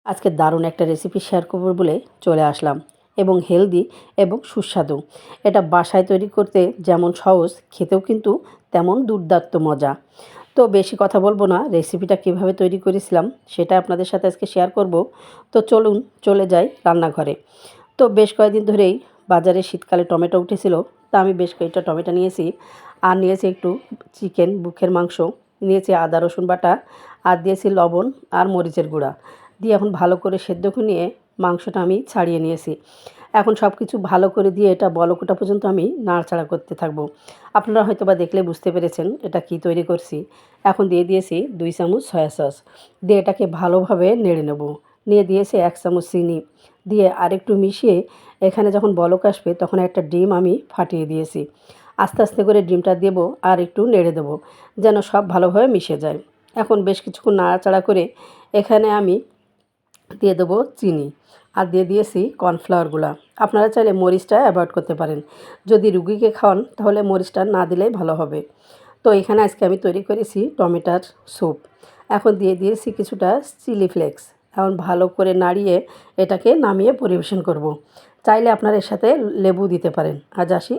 আজকে দারুণ একটা রেসিপি শেয়ার করব বলে চলে আসলাম এবং হেলদি এবং সুস্বাদু। এটা বাসায় তৈরি করতে যেমন সহজ, খেতেও কিন্তু তেমন দুর্দান্ত মজা। তো বেশি কথা বলবো না, রেসিপিটা কিভাবে তৈরি করেছিলাম সেটা আপনাদের সাথে আজকে শেয়ার করব। তো চলুন চলে যাই রান্নাঘরে। তো বেশ কয়েকদিন ধরেই বাজারে শীতকালে টমেটো উঠেছিল। তা আমি বেশ কয়েকটা টমেটো নিয়েছি, আর নিয়েছি একটু চিকেন বুকের মাংস, নিয়েছি আদা রসুন বাটা, আর দিয়েছি লবণ আর মরিচের গুঁড়া দিয়ে এখন ভালো করে সেদ্ধ করে নিয়ে মাংসটা আমি ছাড়িয়ে নিয়েছি। এখন সব কিছু ভালো করে দিয়ে এটা বলক ওঠা পর্যন্ত আমি নাড়াচাড়া করতে থাকবো। আপনারা হয়তো বা দেখলে বুঝতে পেরেছেন এটা কি তৈরি করছি। এখন দিয়ে দিয়েছি 2 চামচ সয়া সস, দিয়ে এটাকে ভালোভাবে নেড়ে নেব। নিয়ে দিয়েছি 1 চামচ চিনি, দিয়ে আরেকটু মিশিয়ে এখানে যখন বলক আসবে তখন একটা ডিম আমি ফাটিয়ে দিয়েছি। আস্তে আস্তে করে ডিমটা দেবো আর একটু নেড়ে দেবো যেন সব ভালোভাবে মিশে যায়। এখন বেশ কিছুক্ষণ নাড়াচাড়া করে এখানে আমি দিয়ে দেবো চিনি, আর দিয়ে দিয়েছি কর্নফ্লাওয়ারগুলো। আপনারা চাইলে মরিচটা অ্যাভয়েড করতে পারেন, যদি রুগীকে খাওয়ান তাহলে মরিচটা না দিলেই ভালো হবে। তো এখানে আজকে আমি তৈরি করেছি টমেটোর স্যুপ। এখন দিয়ে দিয়েছি কিছুটা চিলি ফ্লেক্স। এখন ভালো করে নাড়িয়ে এটাকে নামিয়ে পরিবেশন করব। চাইলে আপনারা এর সাথে লেবু দিতে পারেন। আজ আসি।